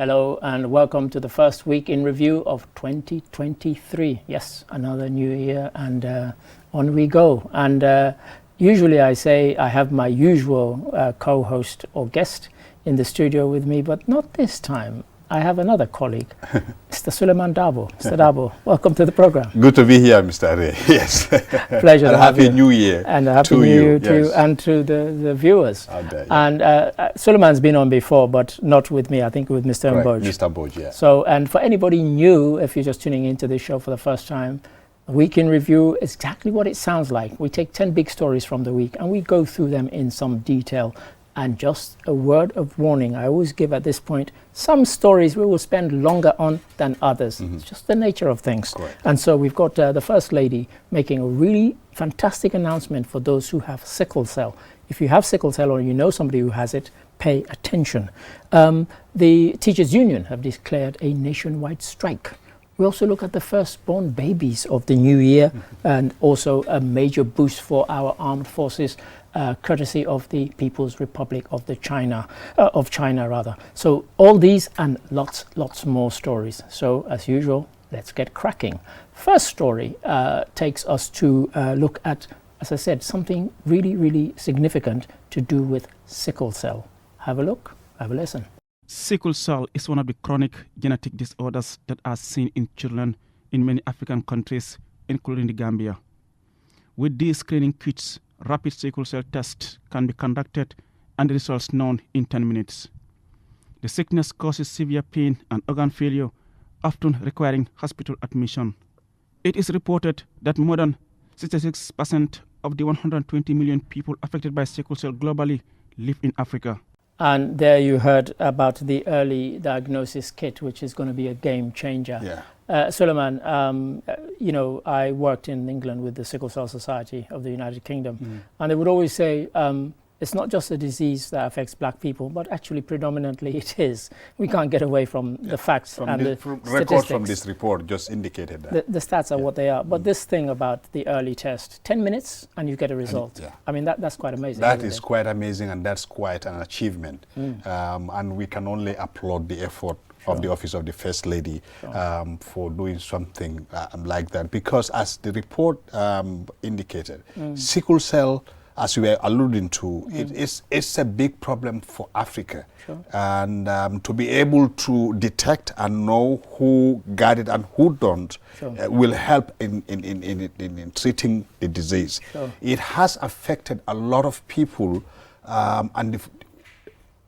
Hello and welcome to the first week in review of 2023. Yes, another new year and on we go. And usually I say I have my usual co-host or guest in the studio with me, but not this time. I have another colleague, Mr. Suleiman Dabo. Mr. Dabo, welcome to the program. Good to be here, Mr. Ray. Yes. Pleasure and to have Happy you. New Year And a Happy New Year to you and to the viewers. And Suleiman's been on before, but not with me, I think with Mr. Mboj. Mr. Mboj, yeah. So, and for anybody new, if you're just tuning into this show for the first time, a week in review is exactly what it sounds like. We take 10 big stories from the week and we go through them in some detail. And just a word of warning, I always give at this point, some stories we will spend longer on than others. It's just the nature of things. Correct. And so we've got the First Lady making a really fantastic announcement for those who have sickle cell. If you have sickle cell or you know somebody who has it, pay attention. The Teachers Union have declared a nationwide strike. We also look at the firstborn babies of the new year and also a major boost for our armed forces, courtesy of the People's Republic of China. So all these and lots more stories. So as usual, let's get cracking. First story takes us to look at, as I said, something really significant to do with sickle cell. Have a look, have a listen. Sickle cell is one of the chronic genetic disorders that are seen in children in many African countries, including the Gambia. With these screening kits, rapid sickle cell tests can be conducted and the results known in 10 minutes. The sickness causes severe pain and organ failure, often requiring hospital admission. It is reported that more than 66% of the 120 million people affected by sickle cell globally live in Africa. And there you heard about the early diagnosis kit, which is going to be a game changer. Yeah. Suleiman, you know, I worked in England with the Sickle Cell Society of the United Kingdom, and they would always say, it's not just a disease that affects black people, but actually predominantly it is. We can't get away from the facts and the records from this report just indicated that. The stats are what they are. But this thing about the early test, 10 minutes and you get a result. Yeah. I mean, that's quite amazing. That is quite amazing, and that's quite an achievement. And we can only applaud the effort of the Office of the First Lady for doing something like that. Because as the report indicated, sickle cell, as we were alluding to, it's a big problem for Africa. Sure. And to be able to detect and know who got it and who don't will help in treating the disease. Sure. It has affected a lot of people, and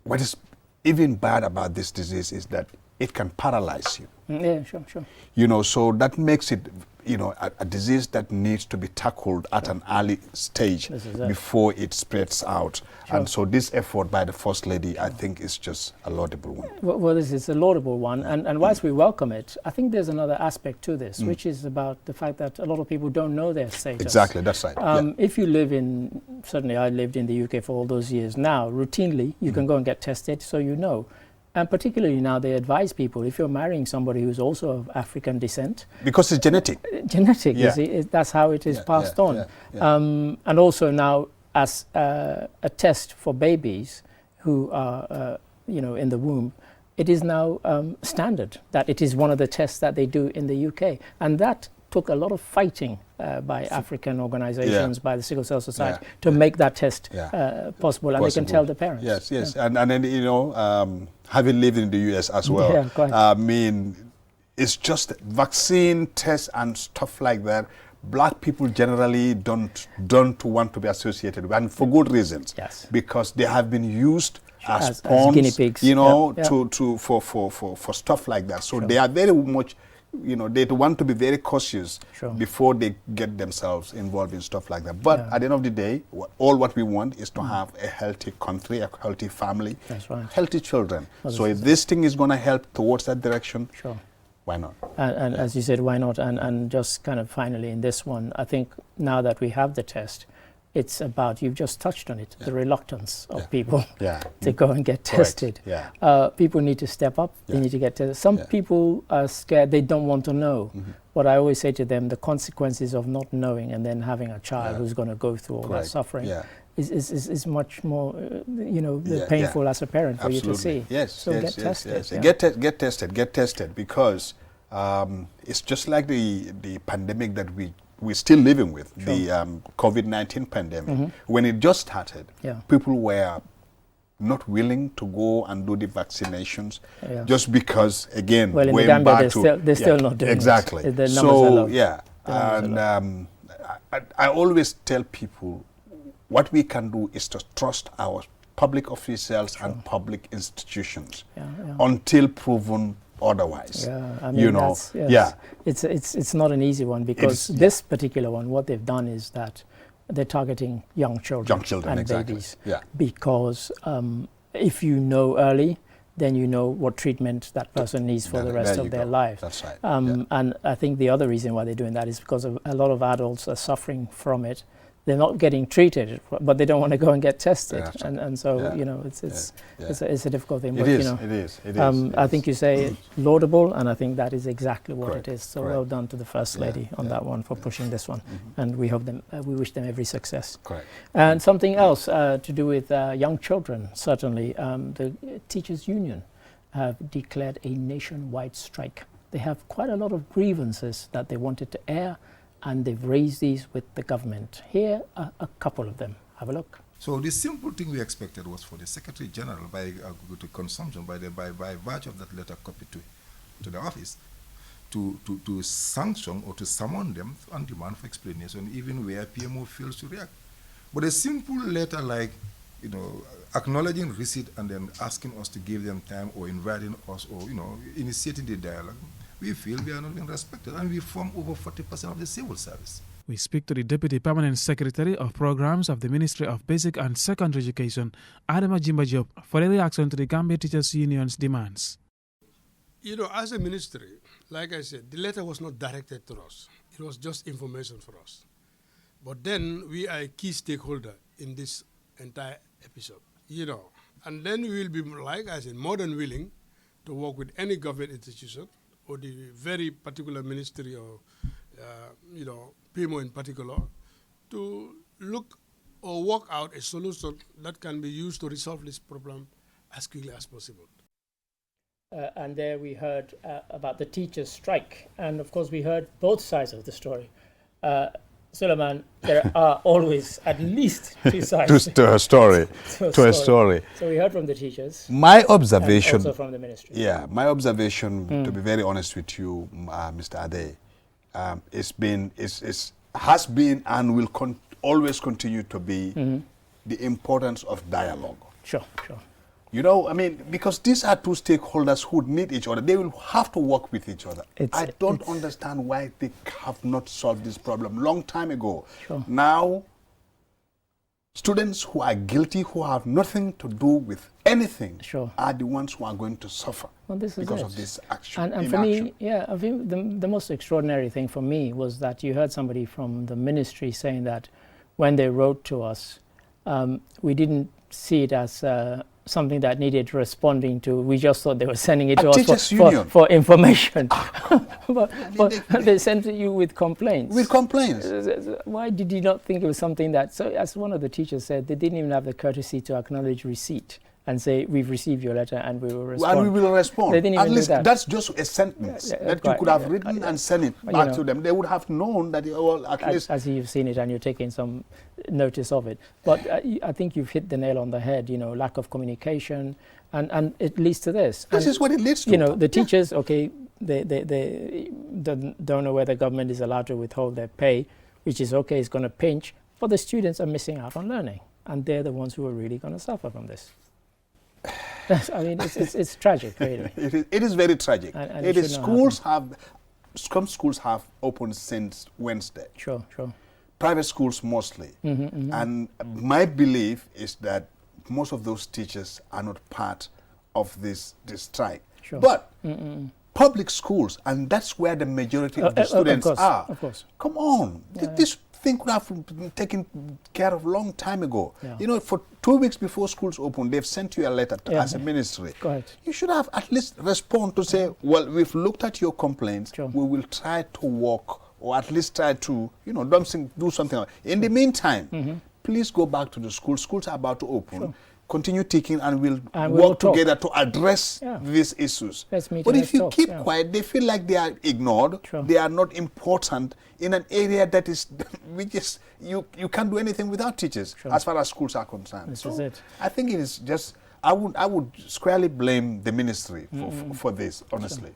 what is even bad about this disease is that it can paralyze you. Yeah, sure. You know, so that makes it, you know, a disease that needs to be tackled at an early stage before it spreads out. Sure. And so this effort by the First Lady, I think, is just a laudable one. Well, this is a laudable one. And whilst we welcome it, I think there's another aspect to this, which is about the fact that a lot of people don't know their status. Exactly, that's right. If you live in, certainly I lived in the UK for all those years now, routinely, you can go and get tested so you know. And particularly now they advise people, if you're marrying somebody who's also of African descent. Because it's genetic. Genetic, you see, that's how it is passed on. And also now as a test for babies who are, you know, in the womb, it is now standard that it is one of the tests that they do in the UK. And that took a lot of fighting by African organizations, by the Sickle Cell Society, to make that test possible, and they can tell the parents. Yes. And then, you know, having lived in the US as well, I mean, it's just vaccine tests and stuff like that. Black people generally don't want to be associated with, and for good reasons. Yes. Because they have been used as pawns, guinea pigs, you know, for stuff like that. So they are very much, you know, they want to be very cautious before they get themselves involved in stuff like that. But at the end of the day, all what we want is to have a healthy country, a healthy family, healthy children. So if this thing is going to help towards that direction, why not? And as you said, why not? And just kind of finally in this one, I think now that we have the test, It's about, you've just touched on it, the reluctance of people Yeah. to go and get tested. Yeah. People need to step up. They need to get tested. Some people are scared. They don't want to know. What I always say to them, the consequences of not knowing and then having a child who's going to go through all that suffering is much more, painful as a parent for you to see. Yes. So yes, get yes, tested. yes. Get tested, because it's just like the pandemic that we're still living with, the COVID-19 pandemic. When it just started, people were not willing to go and do the vaccinations just because, again, well, in the Gambia, they're still not doing exactly. it. The numbers So, are low. and I always tell people what we can do is to trust our public officials and public institutions until proven otherwise. Yeah, I mean, it's not an easy one, because this particular one, what they've done is that they're targeting young children and babies. Yeah. Because if you know early, then you know what treatment that person needs for the rest of their life. That's right. And I think the other reason why they're doing that is because a lot of adults are suffering from it. They're not getting treated, but they don't want to go and get tested, and so it's a difficult thing. It is. I think you say laudable, and I think that is exactly what it is. So well done to the First Lady on that one for pushing this one, and we hope we wish them every success. Correct. And something else to do with young children, certainly, the Teachers Union have declared a nationwide strike. They have quite a lot of grievances that they wanted to air, and they've raised these with the government. Here are a couple of them. Have a look. So the simple thing we expected was for the Secretary General, by to consumption, by virtue of that letter copy to the office, to sanction or to summon them on demand for explanation, even where PMO fails to react. But a simple letter like, acknowledging receipt and then asking us to give them time, or inviting us, or initiating the dialogue, we feel we are not being respected, and we form over 40% of the civil service. We speak to the Deputy Permanent Secretary of Programs of the Ministry of Basic and Secondary Education, Adama Jimba Diop, for a reaction to the Gambia Teachers Union's demands. As a ministry, like I said, the letter was not directed to us. It was just information for us. But then we are a key stakeholder in this entire episode, And then we will be, like I said, more than willing to work with any government institution, or the very particular ministry, or, PMO in particular, to look or work out a solution that can be used to resolve this problem as quickly as possible. And there we heard about the teachers' strike. And of course, we heard both sides of the story. Suleiman, there are always at least two sides to a story. So we heard from the teachers. My observation, and also from the ministry. Yeah, my observation, to be very honest with you, Mr. Ade, has been and will always continue to be the importance of dialogue. Sure. Because these are two stakeholders who need each other. They will have to work with each other. I don't understand why they have not solved this problem long time ago. Sure. Now, students who are guilty, who have nothing to do with anything, are the ones who are going to suffer because of this action. And for me, I think the most extraordinary thing for me was that you heard somebody from the ministry saying that when they wrote to us, we didn't see it as something that needed responding to. We just thought they were sending it to us for information. but they sent it you with complaints. With complaints. Why did you not think it was something that, so as one of the teachers said, they didn't even have the courtesy to acknowledge receipt and say, we've received your letter and we will respond. And we will respond. They didn't even At least do that. That's just a sentence that you could have written and sent it back to them. They would have known that, at least... As you've seen it and you're taking some notice of it. But I think you've hit the nail on the head, lack of communication, and it leads to this. This is what it leads to. The teachers, they don't know whether government is allowed to withhold their pay, which is okay, it's going to pinch, but the students are missing out on learning, and they're the ones who are really going to suffer from this. It's tragic, really. It is very tragic. And some schools have opened since Wednesday. Sure. Private schools mostly. And my belief is that most of those teachers are not part of this strike. Sure. But public schools, and that's where the majority of the students are. Of course. Come on. This thing could have been taken care of a long time ago. Yeah. You know, for 2 weeks before schools open, they've sent you a letter as a ministry. Correct. You should have at least respond to say, well, we've looked at your complaints. Sure. We will try to work, or at least try to, you know, do something. In the meantime, please go back to the schools. Schools are about to open. Sure. Continue taking, and we'll we'll work talk. together to address these issues. Let's meet But and if you let's keep talk, quiet, they feel like they are ignored. Sure. They are not important in an area that is, which is, you can't do anything without teachers, as far as schools are concerned. This is it. I think it is just, I would squarely blame the ministry for this, honestly.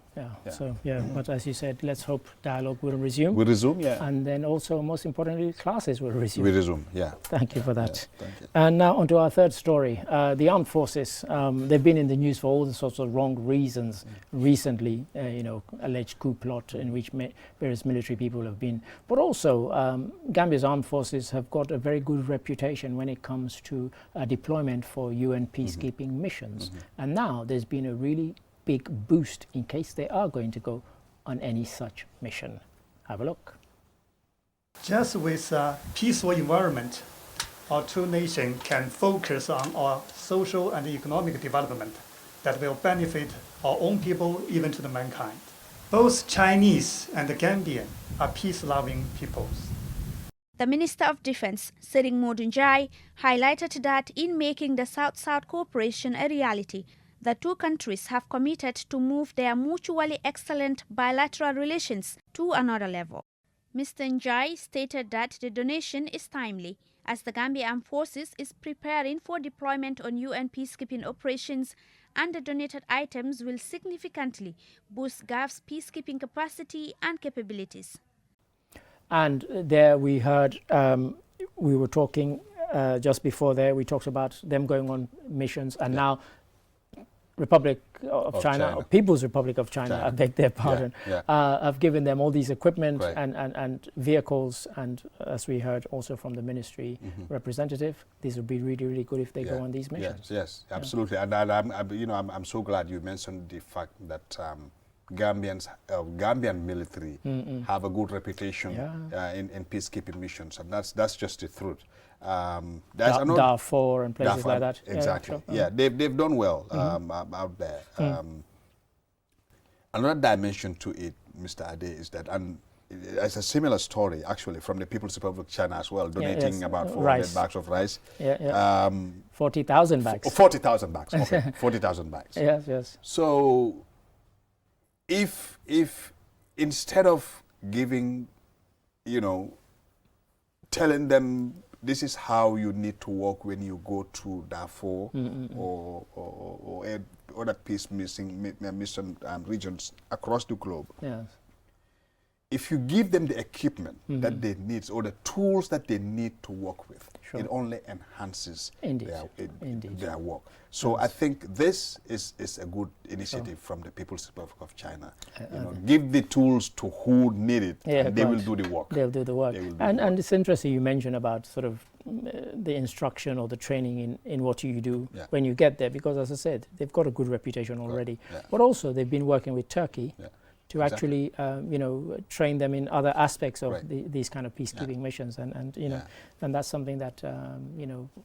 So but as you said, let's hope dialogue will resume. We resume, And then also, most importantly, classes will resume. We resume, Thank you for that. Thank you. And now on to our third story. The armed forces, they've been in the news for all sorts of wrong reasons recently, you know, alleged coup plot in which various military people have been. But also, Gambia's armed forces have got a very good reputation when it comes to deployment for UN peacekeeping missions. And now there's been a really big boost in case they are going to go on any such mission. Have a look. Just with a peaceful environment, our two nations can focus on our social and economic development that will benefit our own people, even to the mankind. Both Chinese and Gambian are peace-loving peoples. The Minister of Defense, Sering Modunjai, highlighted that in making the South-South cooperation a reality, the two countries have committed to move their mutually excellent bilateral relations to another level. Mr. Njai stated that the donation is timely, as the Gambia Armed Forces is preparing for deployment on UN peacekeeping operations, and the donated items will significantly boost GAF's peacekeeping capacity and capabilities. And there we heard, we were talking just before there, we talked about them going on missions, and now Republic of China, or People's Republic of China, I beg their pardon, have given them all these equipment and vehicles, and as we heard also from the ministry representative, this would be really, really good if they go on these missions. Yes, absolutely. And I'm so glad you mentioned the fact that Gambian military have a good reputation in peacekeeping missions, and that's just the truth. Darfur and places like that. Exactly. They've done well out there. Another dimension to it, Mr. Ade, is that, and it's a similar story actually from the People's Republic of China as well, donating about 400 bags of rice. 40,000 bags. 40,000 bags. Okay, 40,000 bags. Yes. So, if instead of giving, telling them this is how you need to work when you go to Darfur or other peace mission regions across the globe. Yes. If you give them the equipment that they need or the tools that they need to work with, it only enhances their work. So I think this is a good initiative from the People's Republic of China. Give the tools to who need it, and they will do the work. They'll do the work. And it's interesting you mentioned about sort of the instruction or the training in what you do when you get there, because as I said, they've got a good reputation already. But also they've been working with Turkey to actually, train them in other aspects of these kind of peacekeeping missions, and that's something that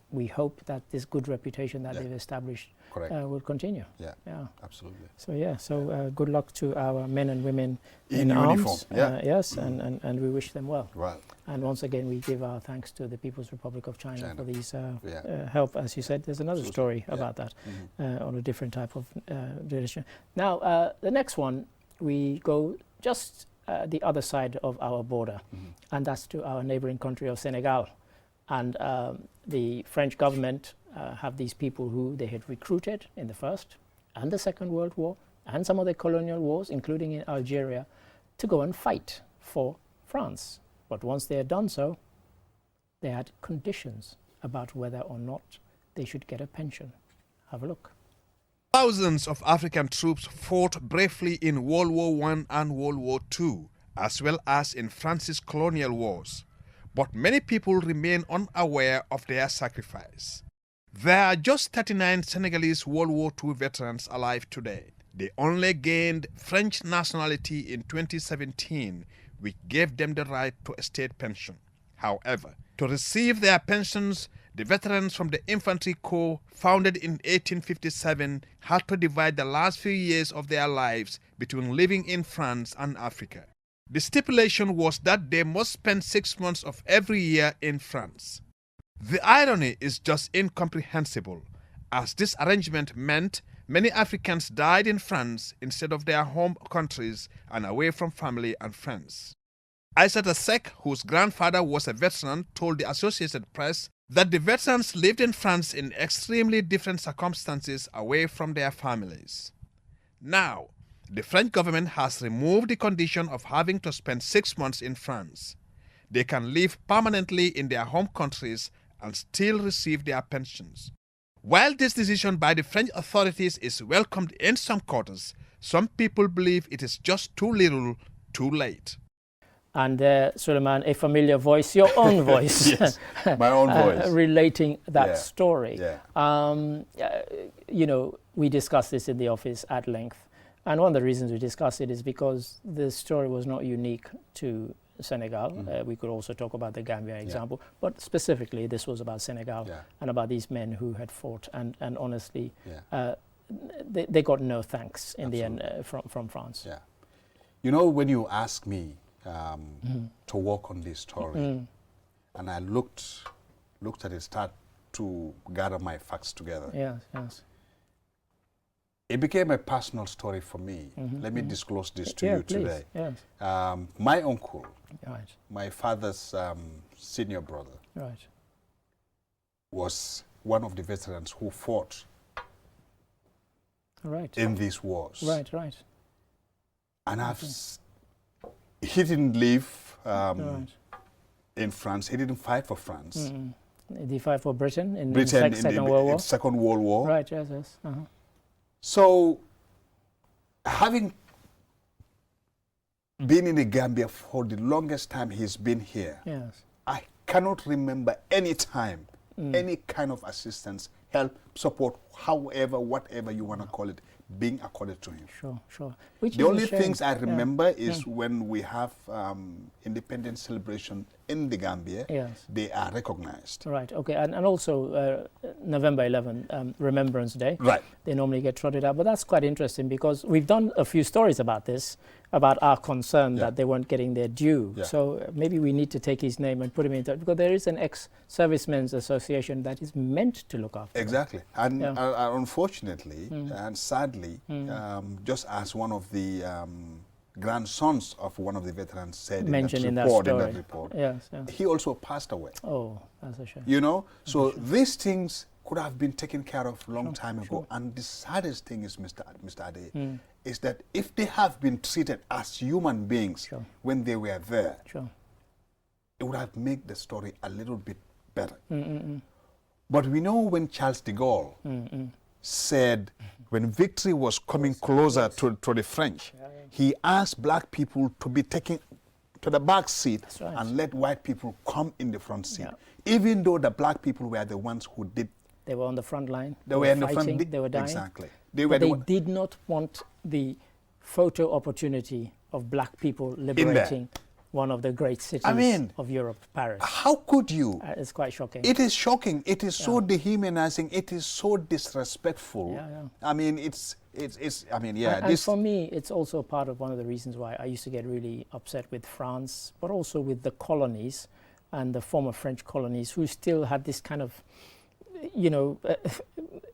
we hope that this good reputation that they've established will continue. Absolutely. So good luck to our men and women in arms. And we wish them well. Right. And once again, we give our thanks to the People's Republic of China for these help. As you said, there's another story about that on a different type of relation. Now, the next one, we go just the other side of our border, and that's to our neighboring country of Senegal. And the French government have these people who they had recruited in the First and the Second World War and some of the colonial wars, including in Algeria, to go and fight for France. But once they had done so, they had conditions about whether or not they should get a pension. Have a look. Thousands of African troops fought bravely in World War I and World War II, as well as in France's colonial wars. But many people remain unaware of their sacrifice. There are just 39 Senegalese World War II veterans alive today. They only gained French nationality in 2017, which gave them the right to a state pension. However, to receive their pensions, the veterans from the Infantry Corps, founded in 1857, had to divide the last few years of their lives between living in France and Africa. The stipulation was that they must spend 6 months of every year in France. The irony is just incomprehensible, as this arrangement meant many Africans died in France instead of their home countries and away from family and friends. Aissata Seck, whose grandfather was a veteran, told the Associated Press that the veterans lived in France in extremely different circumstances away from their families. Now, the French government has removed the condition of having to spend 6 months in France. They can live permanently in their home countries and still receive their pensions. While this decision by the French authorities is welcomed in some quarters, some people believe it is just too little, too late. And Suleiman, a familiar voice, your own voice. Yes, my own voice. Relating that Yeah. story. Yeah. You know, we discussed this in the office at length. And one of the reasons we discussed it is because the story was not unique to Senegal. We could also talk about the Gambia example, but specifically this was about Senegal and about these men who had fought. And honestly, they got no thanks in the end from France. Yeah. You know, when you ask me to work on this story, and I looked at it, start to gather my facts together. Yes, yes. It became a personal story for me. Let me disclose this to you please. today. Yes. My uncle, Right. my father's senior brother, Right. was one of the veterans who fought Right. in these wars. Right. Right. And he didn't live Right. in France. He didn't fight for France. Did he fight for Britain in Britain the Second World War? Second World War. Right. Yes. Yes. So, having been in the Gambia for the longest time he's been here, Yes. I cannot remember any time, any kind of assistance, help, support, however, whatever you want to call it, being accorded to him. Sure. Sure. Which The is a only shame. things I remember is when we have independence celebration in the Gambia, Yes. they are recognized. Right. Okay. And also November 11, Remembrance Day. Right. They normally get trotted out, but that's quite interesting because we've done a few stories about this, about our concern that they weren't getting their due. Yeah. So maybe we need to take his name and put him in touch, because there is an ex-servicemen's association that is meant to look after them. Exactly. And unfortunately and sadly, just as one of the grandsons of one of the veterans said Mentioned in that report, Yes, yes. he also passed away. Oh, that's a shame. You know, so these things could have been taken care of a long time ago. And the saddest thing is, Mr. Ade, is that if they have been treated as human beings when they were there, it would have made the story a little bit better. But we know when Charles de Gaulle said, when victory was coming closer to the French, he asked black people to be taken to the back seat and let white people come in the front seat. Even though the black people were the ones who did. They were on the front line. They were in the fighting, front. they were dying. Exactly. But they did not want the photo opportunity of black people liberating one of the great cities of Europe, Paris. How could you? It's quite shocking. It is shocking. It is so dehumanizing. It is so disrespectful. I mean, And for me, it's also part of one of the reasons why I used to get really upset with France, but also with the colonies and the former French colonies, who still had this kind of,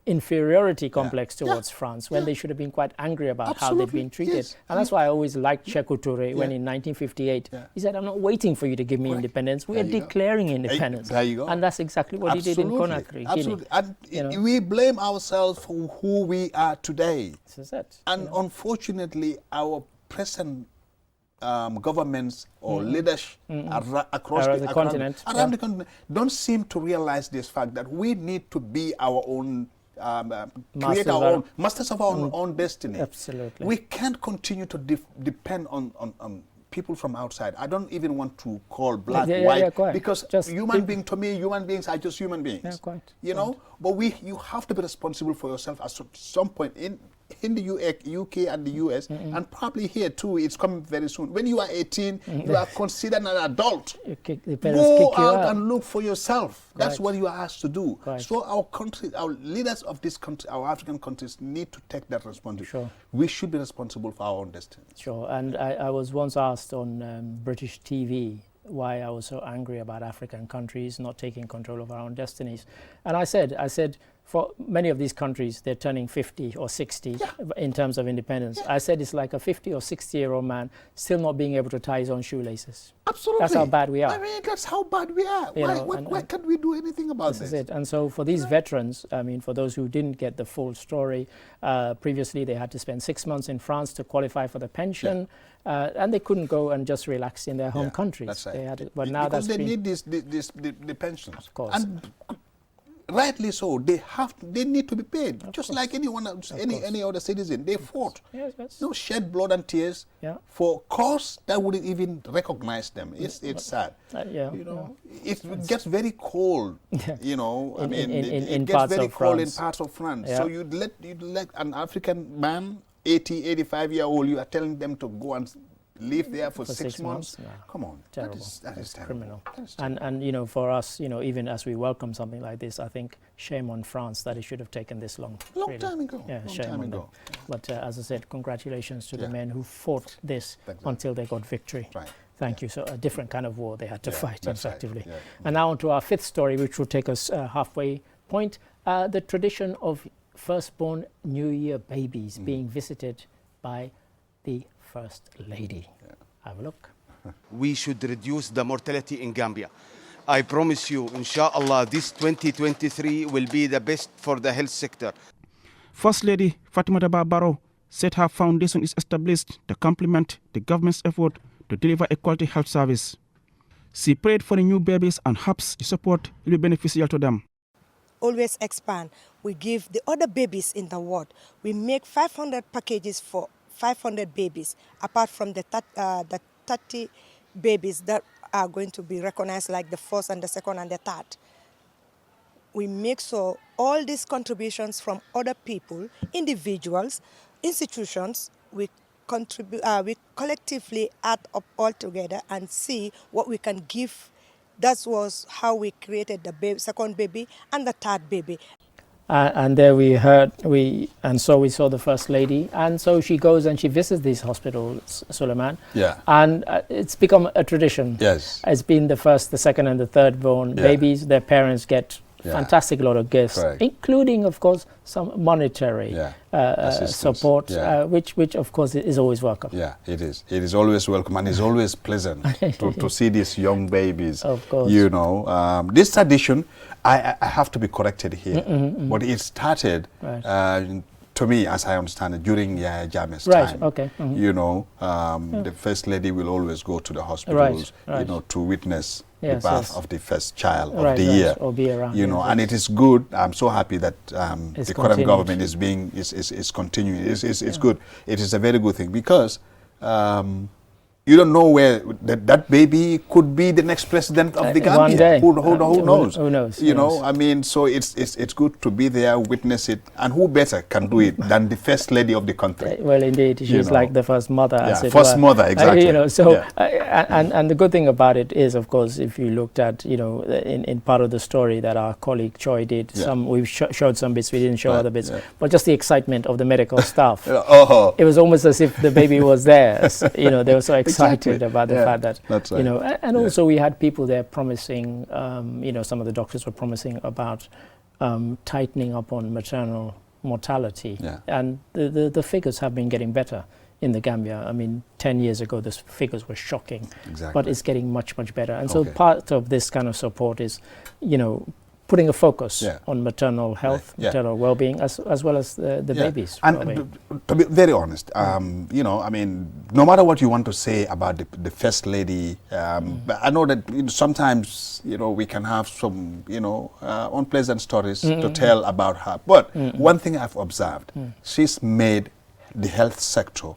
inferiority complex towards France, when they should have been quite angry about how they've been treated. And that's why I always liked Sékou Touré when in 1958 he said, I'm not waiting for you to give me independence. We are declaring independence. There you go. And that's exactly what he did in Conakry, Absolutely. Guinea. And we blame ourselves for who we are today. This is it. And unfortunately, our present governments or leaders across the continent don't seem to realize this fact that we need to be our own create our own masters of our own destiny. Absolutely. We can't continue to depend on people from outside. I don't even want to call black, white, because just human beings, to me, human beings are just human beings. Yeah, quite. You know, but you have to be responsible for yourself at some point in the UK and the US, and probably here too, it's coming very soon. When you are 18, you are considered an adult. Go out and look for yourself. That's what you are asked to do. So our country, our leaders of this country, our African countries need to take that responsibility. Sure. We should be responsible for our own destiny. Sure, and I was once asked on British TV why I was so angry about African countries not taking control of our own destinies. And I said, for many of these countries, they're turning 50 or 60 in terms of independence. I said it's like a 50 or 60-year-old man still not being able to tie his own shoelaces. Absolutely. That's how bad we are. I mean, that's how bad we are. Why can't we do anything about this? This is it. And so for these veterans, I mean, for those who didn't get the full story, previously they had to spend 6 months in France to qualify for the pension, and they couldn't go and just relax in their home countries. That's right. They had to, but now because that's they need the pensions. Of course. And rightly so, they need to be paid, just like anyone else, any other citizen. They fought. Yes. No, shed blood and tears for cause that wouldn't even recognize them. It's sad. It gets very cold. You know, I mean, it gets very cold in parts of France. So you'd let an African man, 80, 85-year-old, you are telling them to go and live there for 6 months? No. Come on, terrible. That is terrible. Criminal. And you know, for us, you know, even as we welcome something like this, I think shame on France that it should have taken this long. Long time ago. Yeah, shame on them. But as I said, congratulations to the men who fought this until they got victory. Right. Thank you. So a different kind of war they had to fight, effectively. Right. And now on to our fifth story, which will take us halfway point. The tradition of firstborn New Year babies being visited by the First Lady. Have a look. We should reduce the mortality in Gambia. I promise you, inshallah, this 2023 will be the best for the health sector. First Lady Fatimata Bah Barrow said her foundation is established to complement the government's effort to deliver a quality health service. She prayed for the new babies and hopes the support will be beneficial to them. Always expand. We give the other babies in the ward. We make 500 packages for 500 babies, apart from the 30 babies that are going to be recognized, like the first and the second and the third. We make so all these contributions from other people, individuals, institutions, we contribute, we collectively add up all together and see what we can give. That was how we created the second baby and the third baby. And there we saw the First Lady, and so she goes and she visits these hospitals, Suleiman. Yeah. And it's become a tradition. Yes. It's been the first, the second, and the third born babies. Their parents get fantastic lot of gifts, including, of course, some monetary support, which of course is always welcome. Yeah, it is. It is always welcome, and it's always pleasant to see these young babies. Of course. You know, this tradition, I have to be corrected here, but it started, to me, as I understand it, during Yahya Jammeh's time. Okay. You know, the First Lady will always go to the hospitals, you know, to witness the birth of the first child of the year. Or be around, you know, and it is good. I'm so happy that the current government is continuing. It's good. It is a very good thing, because you don't know where that baby could be the next president of the Gambia. One day. Who knows? Who knows? You know, I mean, so it's good to be there, witness it, and who better can do it than the First Lady of the country? Well, indeed, she's like the first mother. Yeah, first mother, exactly. You know, so and the good thing about it is, of course, if you looked at, you know, in part of the story that our colleague Choi did, we showed some bits, we didn't show other bits, but just the excitement of the medical staff. It was almost as if the baby was there. You know, they were so excited about the fact that, you know, and also we had people there promising, you know, some of the doctors were promising about tightening up on maternal mortality. And the figures have been getting better in the Gambia. I mean, 10 years ago, the figures were shocking, but it's getting much, much better. And so part of this kind of support is, you know, putting a focus on maternal health, maternal well-being, as well as the babies. And to be very honest, you know, I mean, no matter what you want to say about the First Lady, but I know that sometimes, you know, we can have some, you know, unpleasant stories to tell about her. But one thing I've observed, she's made the health sector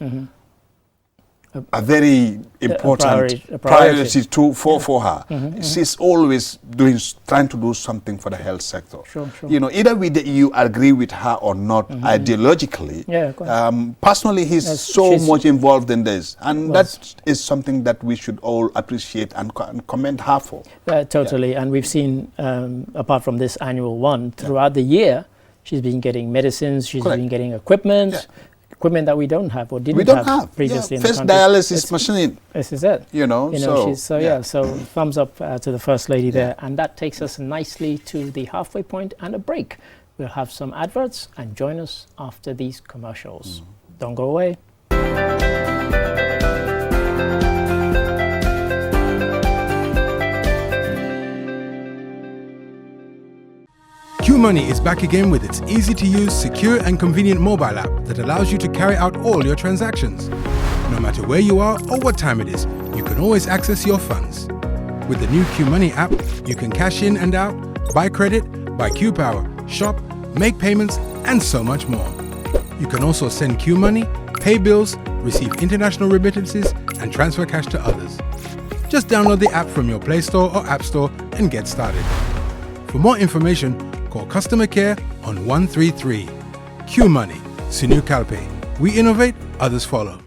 a very important priority for her. She's always trying to do something for the health sector. Sure. You know, either you agree with her or not ideologically. Personally, she's much involved in this, and that is something that we should all appreciate and commend her for. Totally, and we've seen, apart from this annual one, throughout the year, she's been getting medicines, she's been getting equipment that we don't have or didn't have previously in the country. Dialysis machine. This is it. So thumbs up to the First Lady there. And that takes us nicely to the halfway point and a break. We'll have some adverts and join us after these commercials. Don't go away. QMoney is back again with its easy-to-use, secure and convenient mobile app that allows you to carry out all your transactions. No matter where you are or what time it is, you can always access your funds. With the new QMoney app, you can cash in and out, buy credit, buy QPower, shop, make payments and so much more. You can also send QMoney, pay bills, receive international remittances and transfer cash to others. Just download the app from your Play Store or App Store and get started. For more information, call customer care on 133. QMoney, Sinu Kalpe. We innovate, others follow.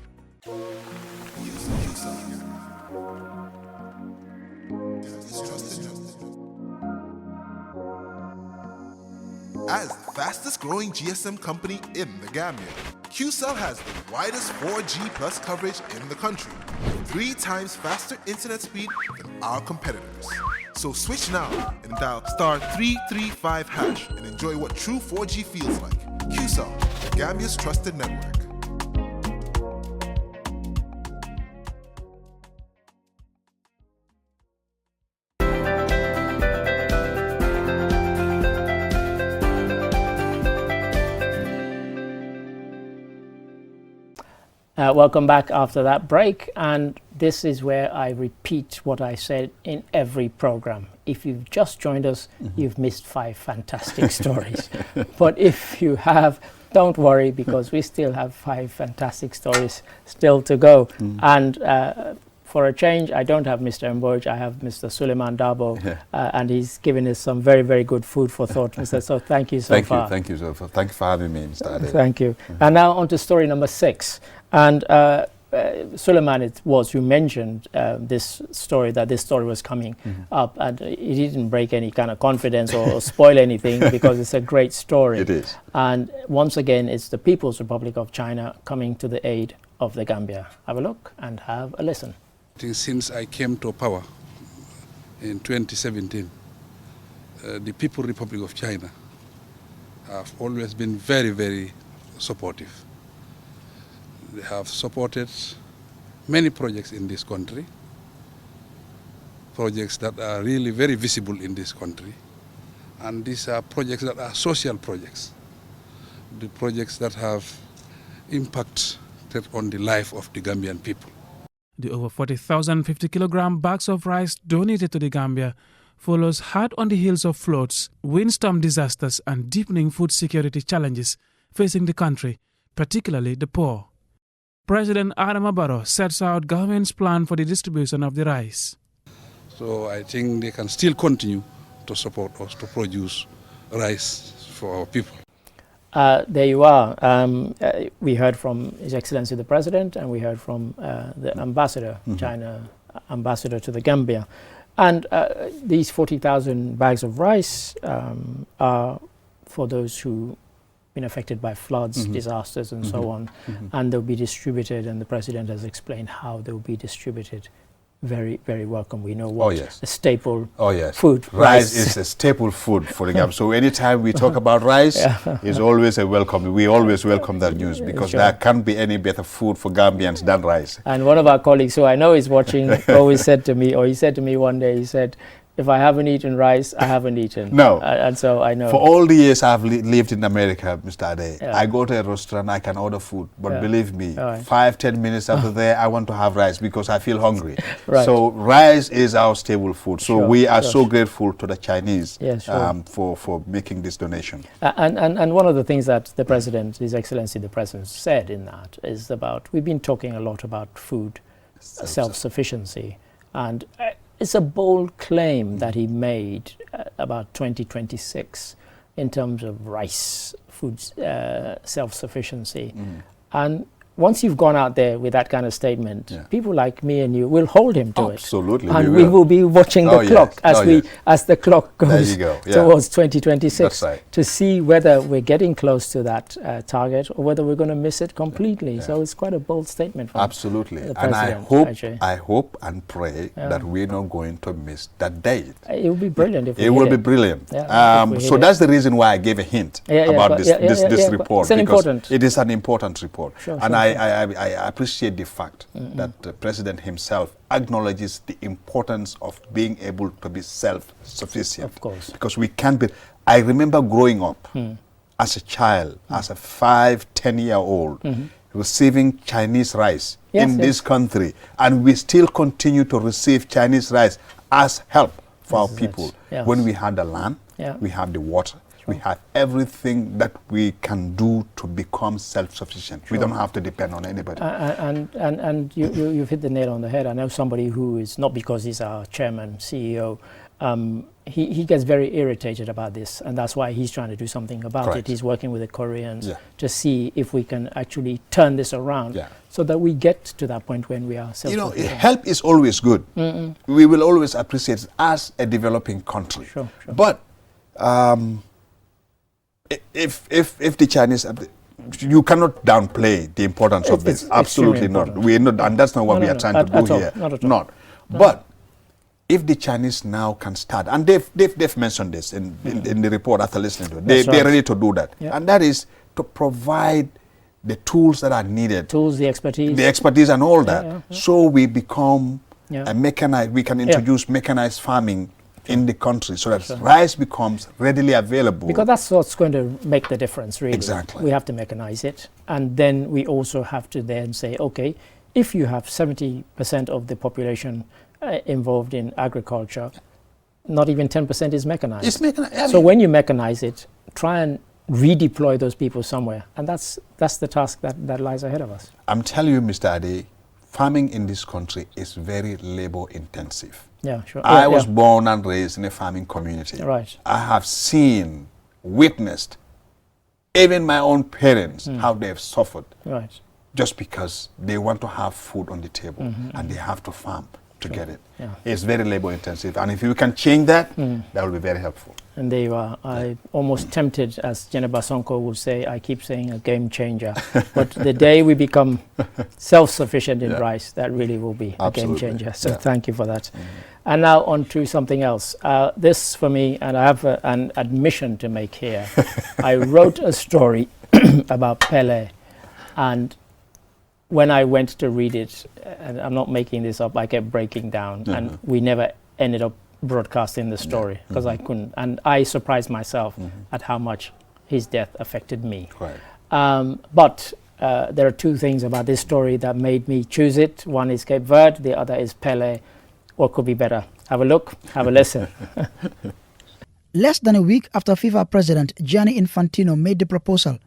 As the fastest growing GSM company in the Gambia, QCell has the widest 4G plus coverage in the country, 3 times faster internet speed than our competitors. So switch now and dial *335# and enjoy what true 4G feels like. QCell, the Gambia's trusted network. Welcome back after that break, and this is where I repeat what I said in every program. If you've just joined us, you've missed 5 fantastic stories. But if you have, don't worry, because we still have 5 fantastic stories still to go. And for a change, I don't have Mr. Mboj, I have Mr. Suleiman Dabo, and he's given us some very, very good food for thought, Mr. So thank you so far. Thank you for having me, Mr. Ade. Thank you. And now on to story number 6. And Suleiman, you mentioned this story was coming up, and it didn't break any kind of confidence or spoil anything because it's a great story. It is. And once again, it's the People's Republic of China coming to the aid of the Gambia. Have a look and have a listen. Since I came to power in 2017, the People's Republic of China have always been very, very supportive. They have supported many projects in this country, projects that are really very visible in this country. And these are projects that are social projects, the projects that have impacted on the life of the Gambian people. The over 40,000 50-kilogram bags of rice donated to the Gambia follows hard on the heels of floods, windstorm disasters and deepening food security challenges facing the country, particularly the poor. President Adama Barrow sets out government's plan for the distribution of the rice. So I think they can still continue to support us to produce rice for our people. There you are. We heard from His Excellency the President, and we heard from the Ambassador, China Ambassador to the Gambia. And these 40,000 bags of rice are for those who been affected by floods, disasters and so on, and they'll be distributed, and the President has explained how they'll be distributed. Very, very welcome. We know what a staple food. Rice is a staple food for the Gambia. So anytime we talk about rice, it's always a welcome. We always welcome that news because there can't be any better food for Gambians than rice. And one of our colleagues who I know is watching always said to me, or he said to me one day, he said, if I haven't eaten rice, I haven't eaten. No. And so I know. For all the years I've lived in America, Mr. Ade, Yeah. I go to a restaurant, I can order food, but Yeah. believe me, Right. 5-10 minutes after there, I want to have rice because I feel hungry. Right. So rice is our staple food. So Sure, we are sure. so grateful to the Chinese Yeah, sure. for making this donation. And one of the things that the President, His Excellency the President, said in that is about, we've been talking a lot about food self-sufficiency, and it's a bold claim that he made about 2026 in terms of rice, food self-sufficiency. And once you've gone out there with that kind of statement, people like me and you will hold him to it. Absolutely, and we will be watching the clock as the clock goes towards 2026 That's right. to see whether we're getting close to that target or whether we're going to miss it completely. So it's quite a bold statement from Absolutely. the And President. I hope and pray that we're not going to miss that date. It will be brilliant if we It will be brilliant. So that's the reason why I gave a hint about this report. It's important. It is an important report. Sure, and sure, I appreciate the fact that the President himself acknowledges the importance of being able to be self-sufficient. Of course. Because we can't be... I remember growing up as a child, as a 5-10-year-old, receiving Chinese rice in this country, and we still continue to receive Chinese rice as help for our people. When we had the land, we have the water, we have everything that we can do to become self-sufficient. We don't have to depend on anybody. And you've hit the nail on the head. I know somebody who is, not because he's our chairman, CEO, he gets very irritated about this, and that's why he's trying to do something about it. He's working with the Koreans to see if we can actually turn this around so that we get to that point when we are self-sufficient. Help is always good. We will always appreciate it as a developing country. Sure. But if the Chinese... You cannot downplay the importance of this. Absolutely not. We're not, and that's not what we are trying to do here. Not at all. But if the Chinese now can start, and they've mentioned this in the report after listening to it, they're ready to do that. And that is to provide the tools that are needed. Tools, the expertise. The expertise and all that. So we become a mechanized, we can introduce mechanized farming in the country so that rice becomes readily available. Because that's what's going to make the difference, really. Exactly. We have to mechanize it. And then we also have to then say, okay, if you have 70% of the population involved in agriculture, not even 10% is mechanized. It's mechanized. So when you mechanize it, try and redeploy those people somewhere. And that's the task that lies ahead of us. I'm telling you, Mr. Ade, farming in this country is very labor intensive. Yeah, sure. I was born and raised in a farming community. Right. I have seen, witnessed, even my own parents, how they've suffered. Right. Just because they want to have food on the table and they have to farm to get it. It's very labor intensive. And if you can change that, that will be very helpful. And there you are. I'm almost tempted, as Jennifer Sonko would say, I keep saying a game changer. But the day we become self-sufficient in rice, that really will be a game changer. So thank you for that. And now on to something else. This for me, and I have an admission to make here. I wrote a story about Pele, and when I went to read it, and I'm not making this up, I kept breaking down, and we never ended up broadcasting the story because I couldn't. And I surprised myself at how much his death affected me. But there are two things about this story that made me choose it. One is Cape Verde, the other is Pele. What could be better? Have a look, have a listen. Less than a week after FIFA President Gianni Infantino made the proposal,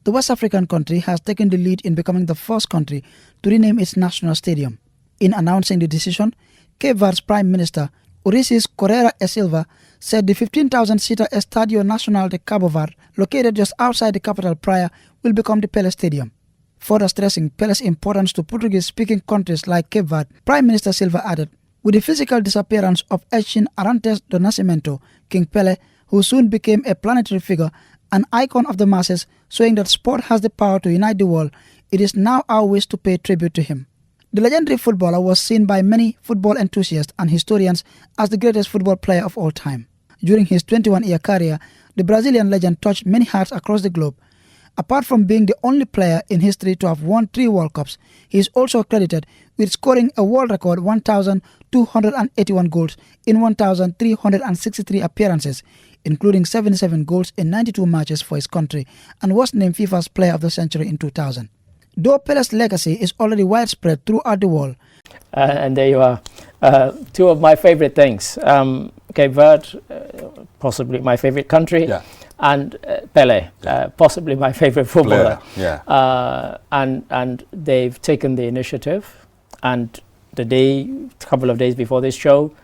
the West African country has taken the lead in becoming the first country to rename its national stadium. In announcing the decision, Cape Verde's Prime Minister Ulisses Correia e Silva said the 15,000-seater Estadio Nacional de Cabo Verde, located just outside the capital Praia, will become the Pele Stadium. Further stressing Pele's importance to Portuguese-speaking countries like Cape Verde, Prime Minister Silva added, with the physical disappearance of Edson Arantes do Nascimento, King Pele, who soon became a planetary figure, an icon of the masses, showing that sport has the power to unite the world, it is now our wish to pay tribute to him. The legendary footballer was seen by many football enthusiasts and historians as the greatest football player of all time. During his 21-year career, the Brazilian legend touched many hearts across the globe. Apart from being the only player in history to have won 3 World Cups, he is also credited with scoring a world record 1,281 goals in 1,363 appearances, including 77 goals in 92 matches for his country, and was named FIFA's Player of the Century in 2000. Though Pele's legacy is already widespread throughout the world. And there you are. 2 of my favorite things. Cape Verde, possibly my favorite country. Yeah. And Pele, possibly my favorite footballer. And they've taken the initiative. And a couple of days before this show,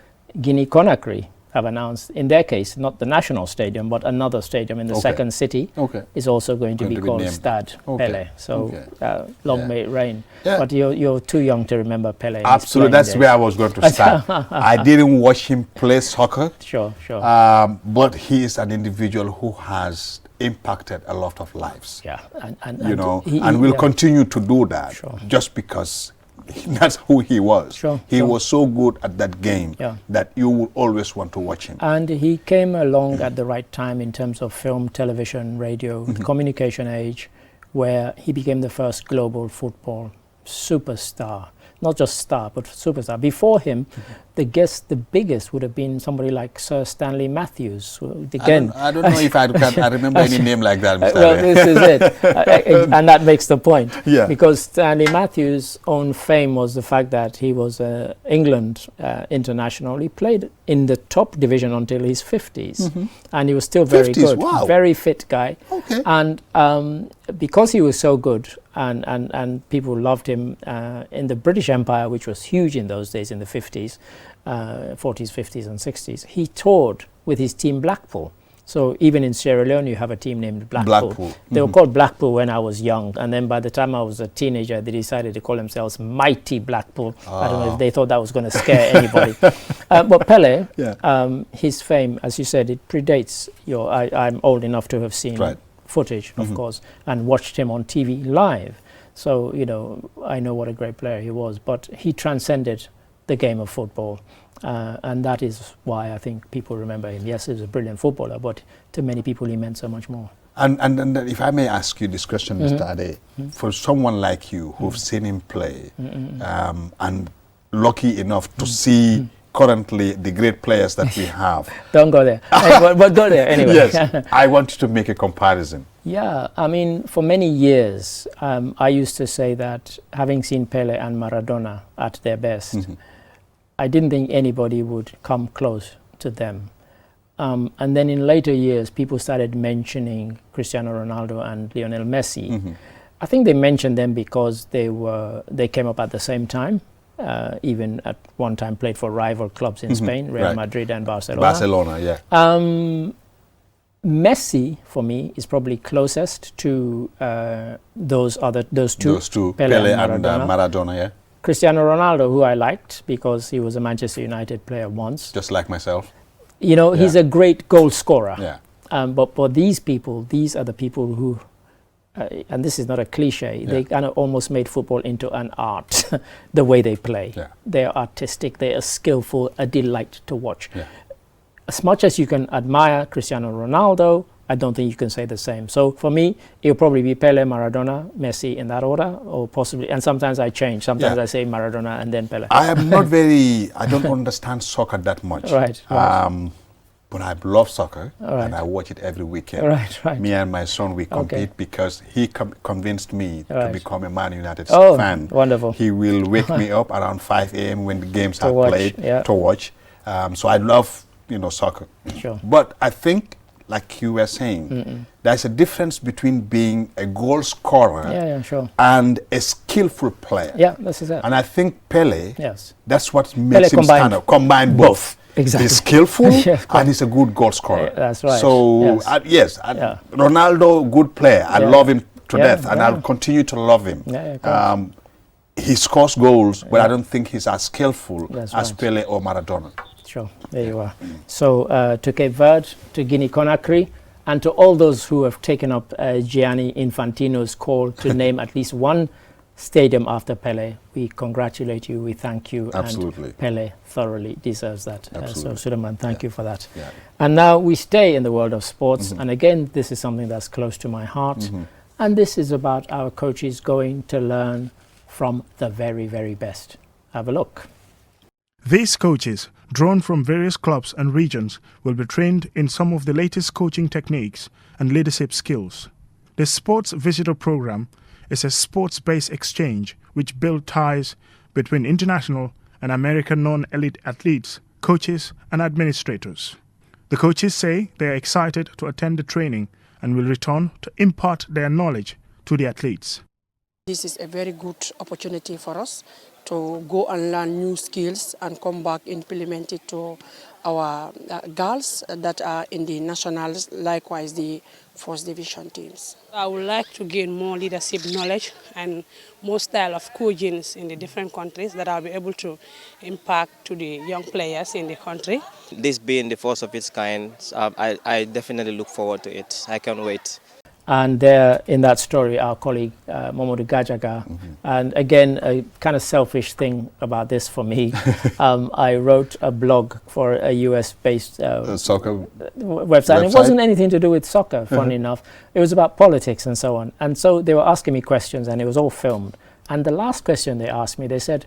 Guinea-Conakry have announced, in their case, not the national stadium, but another stadium in the second city is also going to be called Stade Pele. So long may it reign. Yeah. But you're too young to remember Pele. Absolutely, that's where I was going to start. I didn't watch him play soccer. Sure. But he is an individual who has impacted a lot of lives. Yeah, and will continue to do that just because that's who he was. He was so good at that game that you will always want to watch him. And he came along at the right time in terms of film, television, radio, the communication age, where he became the first global football superstar. Not just star, but superstar. Before him, the biggest would have been somebody like Sir Stanley Matthews. Again, I don't know if I remember any name like that, Mr. Well, this is it. And that makes the point. Yeah. Because Stanley Matthews' own fame was the fact that he was England international. He played in the top division until his 50s. And he was still very good. Wow. Very fit guy. Okay. And because he was so good, and people loved him in the British Empire, which was huge in those days in the 50s, 40s, 50s and 60s. He toured with his team Blackpool. So even in Sierra Leone, you have a team named Blackpool. They were called Blackpool when I was young. And then by the time I was a teenager, they decided to call themselves Mighty Blackpool. I don't know if they thought that was going to scare anybody. But Pele, his fame, as you said, it predates I'm old enough to have seen footage, of course, and watched him on TV live. So, I know what a great player he was, but he transcended the game of football. And that is why I think people remember him. Yes, he was a brilliant footballer, but to many people he meant so much more. And if I may ask you this question, Mr. Ade, for someone like you who've seen him play and lucky enough to see currently the great players that we have. Don't go there. but go there anyway. Yes, I want you to make a comparison. Yeah, I mean, for many years, I used to say that having seen Pele and Maradona at their best, I didn't think anybody would come close to them. And then in later years, people started mentioning Cristiano Ronaldo and Lionel Messi. I think they mentioned them because they came up at the same time. Even at one time played for rival clubs in Spain, Real Madrid and Barcelona. Messi, for me, is probably closest to those two, Pele and Maradona. Cristiano Ronaldo, who I liked because he was a Manchester United player once. Just like myself. He's a great goal scorer. But for these people, these are the people who, and this is not a cliche, they kind of almost made football into an art, the way they play. They're artistic, they are skillful, a delight to watch. As much as you can admire Cristiano Ronaldo, I don't think you can say the same. So for me, it'll probably be Pele, Maradona, Messi in that order, or possibly, and sometimes I change. Sometimes I say Maradona and then Pele. I am not I don't understand soccer that much. But I love soccer and I watch it every weekend. Me and my son, we compete because he convinced me to become a Man United fan. Wonderful. He will wake me up around 5 a.m. when the games are played to watch. So I love, soccer. But I think, like you were saying, there's a difference between being a goal scorer and a skillful player. This is it. And I think Pele, that's what makes him stand out. Combine both. Exactly. He's skillful and he's a good goal scorer. That's right. So, Ronaldo, good player. I love him to death and I'll continue to love him. He scores goals, but I don't think he's as skillful as Pele or Maradona. Sure, there you are. So to Cape Verde, to Guinea-Conakry, and to all those who have taken up Gianni Infantino's call to name at least one stadium after Pele, we congratulate you, we thank you. Absolutely. And Pele thoroughly deserves that. So Suleiman, thank you for that. And now we stay in the world of sports, and again, this is something that's close to my heart. And this is about our coaches going to learn from the very, very best. Have a look. These coaches, drawn from various clubs and regions, will be trained in some of the latest coaching techniques and leadership skills. The Sports Visitor Program is a sports-based exchange which builds ties between international and American non-elite athletes, coaches and administrators. The coaches say they are excited to attend the training and will return to impart their knowledge to the athletes. This is a very good opportunity for us to go and learn new skills and come back implement it to our girls that are in the nationals, likewise the first division teams. I would like to gain more leadership knowledge and more style of coaching in the different countries that I'll be able to impact to the young players in the country. This being the first of its kind, I definitely look forward to it. I can't wait. And there in that story, our colleague Momodu Gajaga, and again, a kind of selfish thing about this for me, I wrote a blog for a US-based soccer website. It wasn't anything to do with soccer, funny enough. It was about politics and so on. And so they were asking me questions and it was all filmed. And the last question they asked me, they said,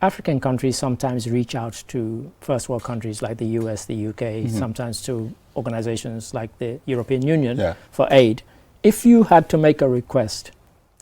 African countries sometimes reach out to first world countries like the US, the UK, sometimes to organizations like the European Union for aid. If you had to make a request,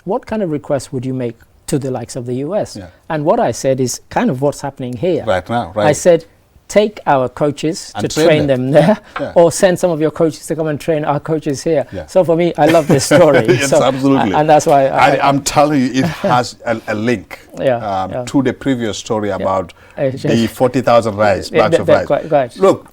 what kind of request would you make to the likes of the US? And what I said is kind of what's happening here. Right now, right. I said, take our coaches and to train them there, or send some of your coaches to come and train our coaches here. So for me, I love this story. Yes, absolutely. And that's why I'm telling you, it has a link to the previous story about the 40,000 bags of rice. Look,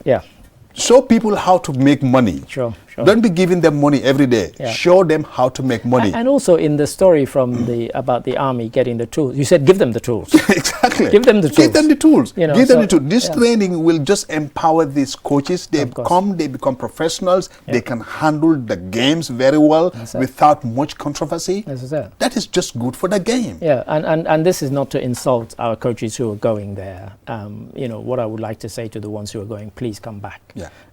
show people how to make money. Sure. Don't be giving them money every day. Show them how to make money. And also in the story from about the army getting the tools, you said give them the tools. Exactly. Give them the tools. Give them the tools. You know, give them the tools. This training will just empower these coaches. They become professionals. They can handle the games very well without much controversy. That is just good for the game. Yeah, and this is not to insult our coaches who are going there. You know, what I would like to say to the ones who are going, please come back.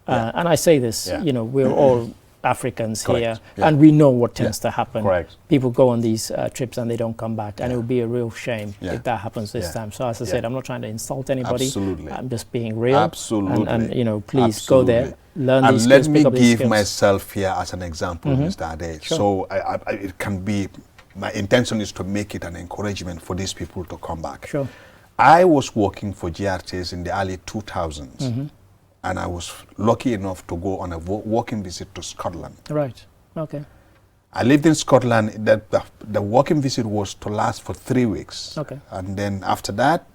And I say this, you know, we're all Africans here, and we know what tends to happen. People go on these trips and they don't come back, and it would be a real shame if that happens this time. So as I said, I'm not trying to insult anybody. I'm just being real. And you know, please go there, learn these skills. And let me give myself here as an example, Mr. Ade. So it can be, my intention is to make it an encouragement for these people to come back. I was working for GRTs in the early 2000s. And I was lucky enough to go on a walking visit to Scotland. Right. Okay. I lived in Scotland. The walking visit was to last for 3 weeks. Okay. And then after that,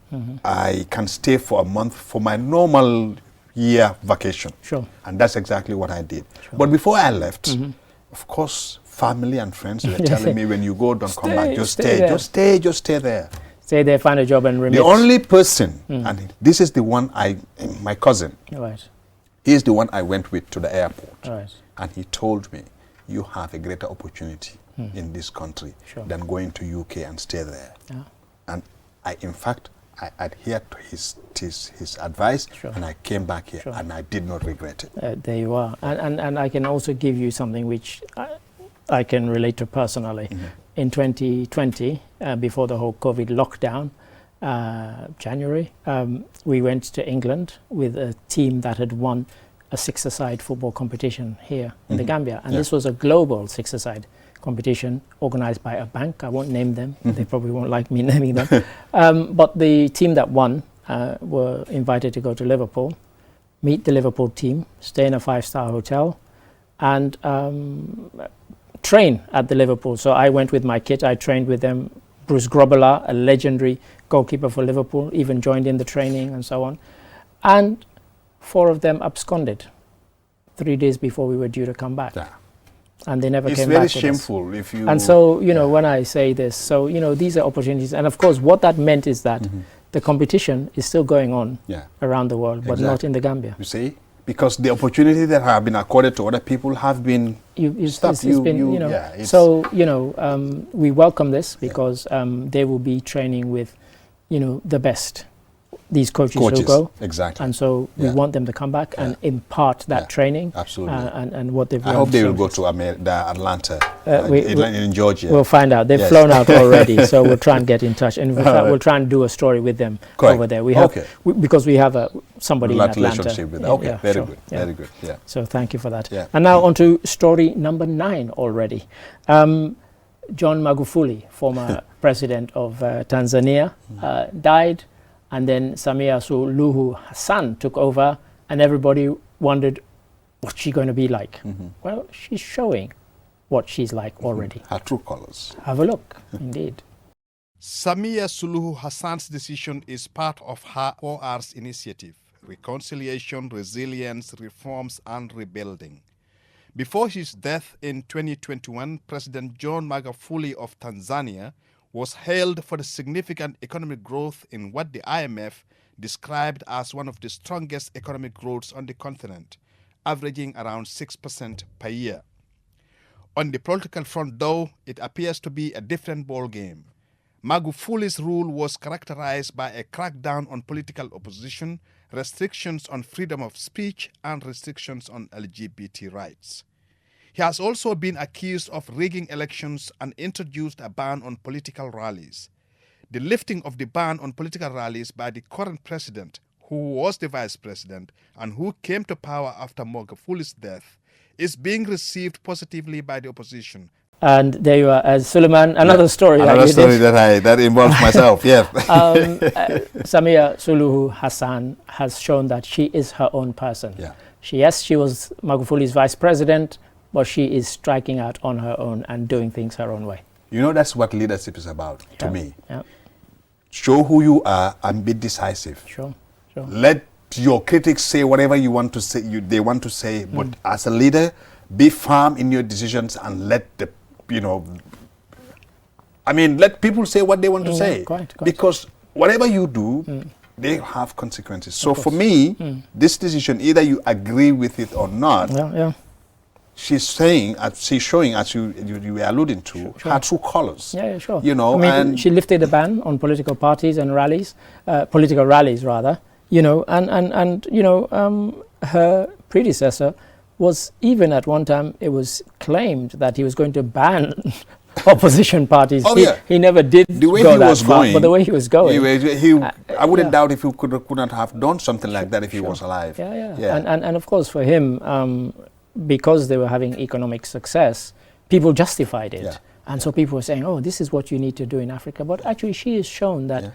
I can stay for a month for my normal year vacation. And that's exactly what I did. But before I left, of course, family and friends were telling me, when you go, don't come back. Just stay there. Stay there, find a job and remit. The only person, and this is the one my cousin, he is the one I went with to the airport. And he told me, you have a greater opportunity in this country than going to UK and stay there. And in fact, I adhered to his advice, and I came back here, and I did not regret it. There you are. And I can also give you something which I can relate to personally. In 2020, before the whole COVID lockdown, January, we went to England with a team that had won a six-a-side football competition here in the Gambia. And this was a global six-a-side competition organized by a bank. I won't name them. They probably won't like me naming them. But the team that won were invited to go to Liverpool, meet the Liverpool team, stay in a five-star hotel, and train at the Liverpool. So I went with my kit. I trained with them. Bruce Grobbelaar, a legendary goalkeeper for Liverpool, even joined in the training and so on. And 4 of them absconded 3 days before we were due to come back. And they never came back. It's very shameful if you... And so, you know, when I say this, so, you know, these are opportunities. And of course, what that meant is that the competition is still going on around the world, but not in the Gambia. You see? Because the opportunity that have been accorded to other people have been stopped. So, you know, we welcome this because they will be training with, you know, the best these coaches who go. Exactly. And so we want them to come back and impart that training. Absolutely. And what they've I hope they will go to Atlanta, in Georgia. We'll find out. They've flown out already, so we'll try and get in touch. And we'll try and do a story with them over there. We have, because we have somebody in Atlanta. Relationship with them. Very good. Very good. Yeah. So thank you for that. Yeah. And now on to story number 9 already. John Magufuli, former president of Tanzania, died, and then Samia Suluhu Hassan took over, and everybody wondered, what's she going to be like? Well, she's showing what she's like already. Her true colors. Have a look, indeed. Samia Suluhu Hassan's decision is part of her 4Rs initiative: reconciliation, resilience, reforms, and rebuilding. Before his death in 2021, President John Magufuli of Tanzania was hailed for the significant economic growth in what the IMF described as one of the strongest economic growths on the continent, averaging around 6% per year. On the political front, though, it appears to be a different ballgame. Magufuli's rule was characterized by a crackdown on political opposition, restrictions on freedom of speech, and restrictions on LGBT rights. He has also been accused of rigging elections and introduced a ban on political rallies. The lifting of the ban on political rallies by the current president, who was the vice president and who came to power after Magufuli's death, is being received positively by the opposition. And there you are, Suleiman, another story. Another story that involves myself, yeah. Samia Suluhu Hassan has shown that she is her own person. Yeah. She was Magufuli's vice president, but she is striking out on her own and doing things her own way. You know, that's what leadership is about, to me. Yeah. Show who you are and be decisive. Sure. Let your critics say whatever you want to say, they want to say, but as a leader, be firm in your decisions and let let people say what they want to say. Quite. Because whatever you do, they have consequences. So for me, this decision, either you agree with it or not, she's showing, as you were alluding to, her true colors. Yeah, sure. And she lifted a ban on political parties and rallies, political rallies rather. Her predecessor was, even at one time, it was claimed that he was going to ban opposition parties. He never did go that far, but the way he was going. I wouldn't doubt if he could not have done something like that if he was alive. Yeah. And of course for him, because they were having economic success, people justified it. And so people were saying, oh, this is what you need to do in Africa. But actually she has shown that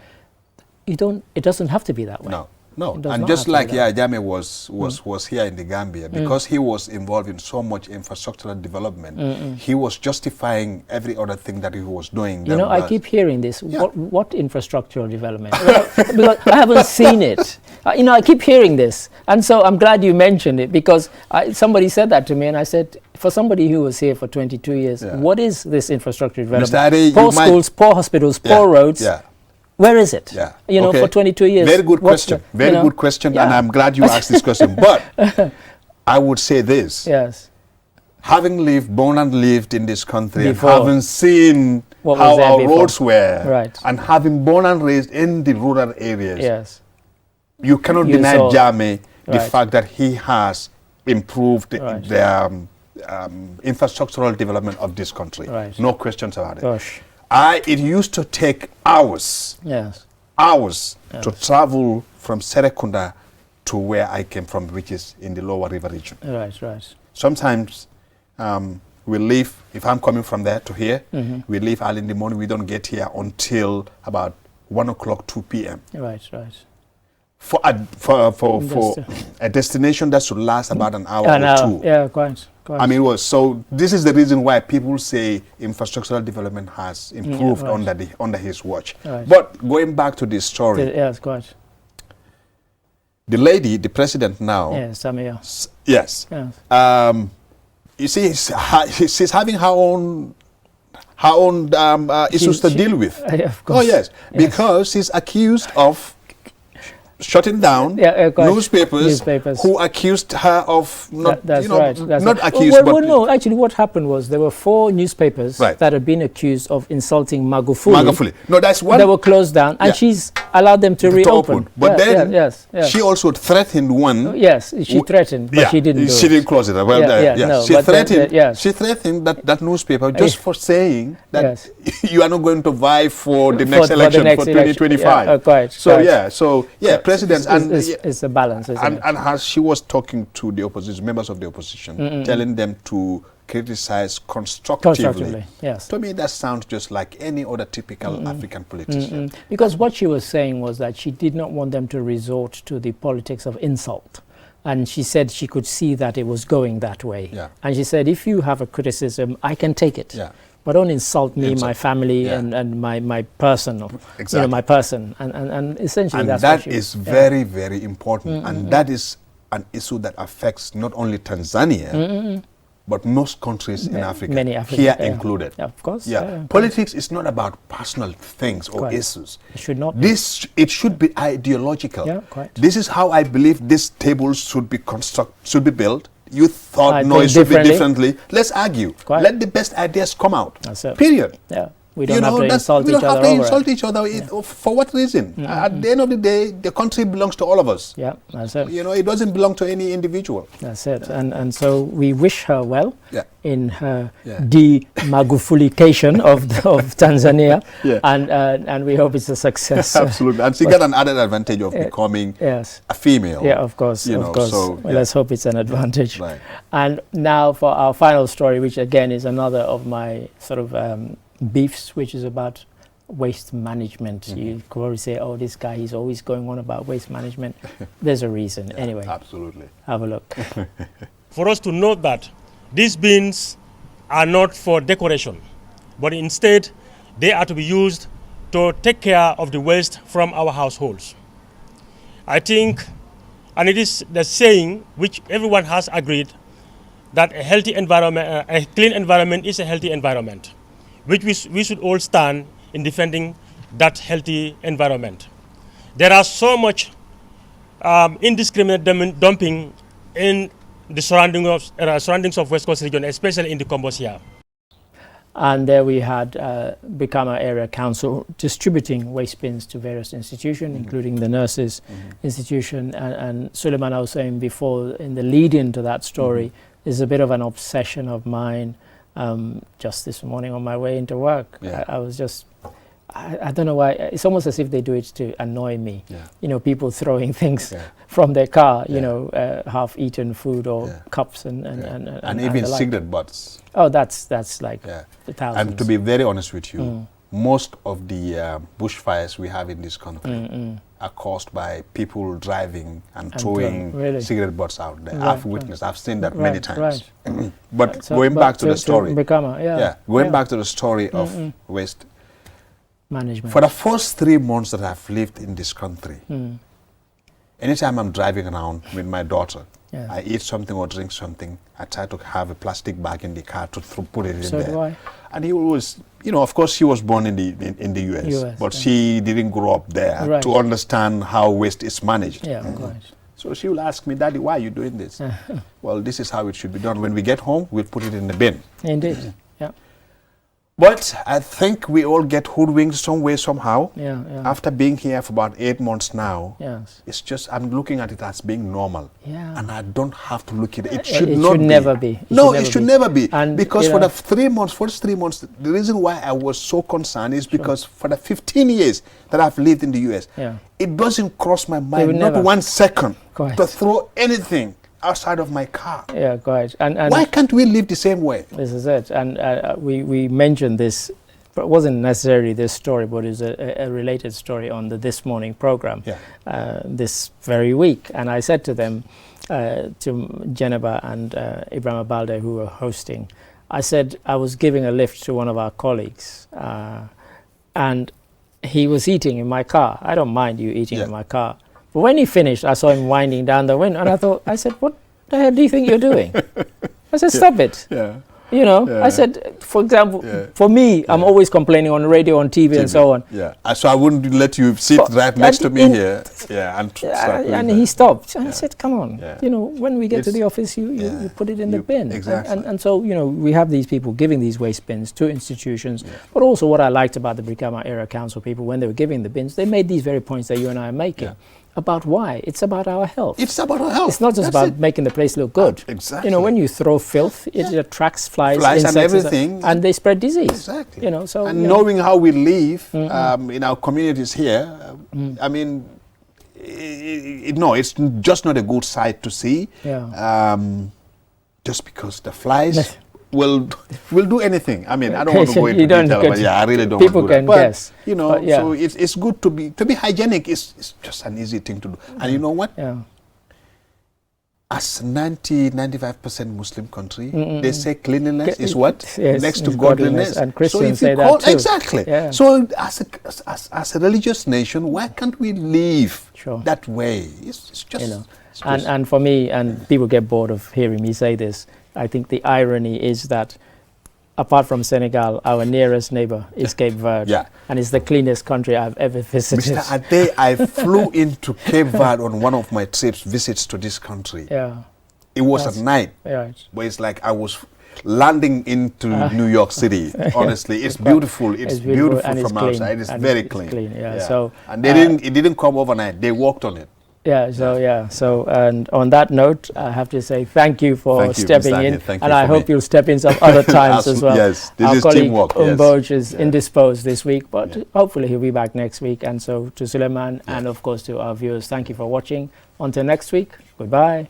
it doesn't have to be that way. No, and just like Jammeh was here in the Gambia, because he was involved in so much infrastructural development, he was justifying every other thing that he was doing. I keep hearing this. What infrastructural development? Because I haven't seen it. I keep hearing this, and so I'm glad you mentioned it, because somebody said that to me, and I said, for somebody who was here for 22 years, what is this infrastructure development? Poor schools, poor hospitals, poor roads. Where is it? For 22 years. Very good question. Good question, and I'm glad you asked this question. But I would say this. Yes. Having born and lived in this country, and having seen how our roads were, and having born and raised in the rural areas, you cannot deny Jammeh the fact that he has improved the infrastructural development of this country. No questions about it. Gosh. It used to take hours to travel from Serekunda to where I came from, which is in the lower river region. Right. Sometimes we leave, if I'm coming from there to here, we leave early in the morning. We don't get here until about 1 o'clock, 2 p.m. Right. For a destination that should last about an hour or two. Yeah, quite. So this is the reason why people say infrastructural development has improved under his watch. But going back to this story, yes, quite. The lady, the president now, Samia. Yes. You see, she's having her own issues to deal with. Of course. Oh yes, because she's accused of shutting down newspapers who accused her of not, not accused. Well, no, actually what happened was there were 4 newspapers that had been accused of insulting Magufuli. No, that's one. They were closed down, and she's allowed them to reopen. But then she also threatened one. Yes, she threatened, but she didn't do She didn't close it. Well, no, she threatened. She threatened that newspaper just for saying that you are not going to vie for the next election for 2025. So presidents it's a balance, isn't it? And as she was talking to the opposition, members of the opposition, telling them to criticize constructively. Yes. To me, that sounds just like any other typical African politician. Because what she was saying was that she did not want them to resort to the politics of insult. And she said she could see that it was going that way. And she said, if you have a criticism, I can take it. But don't insult me, my family, and my person, my person. And essentially that's what she is very, very important. And that is an issue that affects not only Tanzania, but most countries in Africa, many African, here included. Of course. Politics is not about personal things or issues. It should not. It should be ideological. This is how I believe this table should be built. You thought it should be differently. Let's argue. Let the best ideas come out. That's it. Period. We don't have to insult each other. For what reason? At the end of the day, the country belongs to all of us. That's it. It doesn't belong to any individual. That's it. And so we wish her well in her de-Magufulication of Tanzania, and we hope it's a success. Absolutely. And she got an added advantage of becoming a female. Yeah, of course. So, let's hope it's an advantage. Right. And now for our final story, which again is another of my sort of beefs, which is about waste management. You could probably say, oh, this guy, he's always going on about waste management. There's a reason. Anyway, absolutely. Have a look. For us to note that these bins are not for decoration, but instead they are to be used to take care of the waste from our households. I think, and it is the saying which everyone has agreed, that a healthy environment, a clean environment is a healthy environment, which we should all stand in defending that healthy environment. There are so much indiscriminate dumping in the surroundings of West Coast region, especially in the Kombosia. And there we had Brikama Area Council distributing waste bins to various institutions, including the nurses institution. And Suleiman, I was saying before, in the lead-in to that story, is a bit of an obsession of mine. Just this morning on my way into work, I was just, I don't know why, it's almost as if they do it to annoy me. People throwing things from their car, half-eaten food or cups and even cigarette butts. Oh, that's like the thousands. And to be very honest with you, most of the bushfires we have in this country are caused by people driving and throwing cigarette butts out there. I've witnessed, I've seen that many times. But going back to the story, going back to the story of waste management. For the first 3 months that I've lived in this country, anytime I'm driving around with my daughter, I eat something or drink something, I try to have a plastic bag in the car to put it in there. So do I. And he was, of course she was born in the US but she didn't grow up there to understand how waste is managed. So she will ask me, Daddy, why are you doing this? Well, this is how it should be done. When we get home, we'll put it in the bin. Indeed. But I think we all get hoodwinked some way, somehow. After being here for about 8 months now, it's just, I'm looking at it as being normal. And I don't have to look at it. It should never be. It should never be. And because for the first 3 months, the reason why I was so concerned is because for the 15 years that I've lived in the US, it doesn't cross my mind, not 1 second, to throw anything outside of my car. And why can't we live the same way? This is it. And we mentioned this, but it wasn't necessarily this story, but it's a related story on the This Morning program this very week. And I said to them, to Geneba and Ibrahim Abalde, who were hosting, I said I was giving a lift to one of our colleagues, and he was eating in my car. I don't mind you eating in my car. But when he finished, I saw him winding down the window, and I said, what the hell do you think you're doing? I said, stop it. You know, I said, for example, for me, I'm always complaining on the radio, on TV, and so on. Yeah, so I wouldn't let you sit right next to me here. Yeah, and he stopped. And I said, come on, you know, when we get to the office, you put it in the bin. Exactly. And so, you know, we have these people giving these waste bins to institutions. But also what I liked about the Brikama Area Council people, when they were giving the bins, they made these very points that you and I are making. About why? It's about our health. It's about our health. It's not just about making the place look good. Exactly. You know, when you throw filth, it attracts flies insects, and everything, and they spread disease. Exactly. You know, so and knowing how we live in our communities here, I mean, no, it's just not a good sight to see. Yeah. Just because the flies will do anything. I mean, I don't want to go into detail, but I really don't people want to do can that. guess. But, you know, so it's good to be hygienic. It's just an easy thing to do. And you know what? Yeah. As 95% Muslim country, they say cleanliness is what? Yes, next to godliness. And Christians say that too. Exactly. Yeah. So as a religious nation, why can't we live that way? It's just... You know. And for me, and people get bored of hearing me say this, I think the irony is that apart from Senegal, our nearest neighbor is Cape Verde. Yeah. And it's the cleanest country I've ever visited. Mr. Ade, I flew into Cape Verde on one of my visits to this country. Yeah. It was at night. Right. But it's like I was landing into New York City. Honestly, it's beautiful. It's beautiful from outside. It's very clean. Yeah. So, and it didn't come overnight. They worked on it. So and on that note, I have to say thank you for stepping in, and I hope you'll step in some other times as well. Yes, this Our is colleague teamwork. Umboj is indisposed this week, but hopefully he'll be back next week. And so to Suleiman and of course to our viewers, thank you for watching. Until next week, goodbye.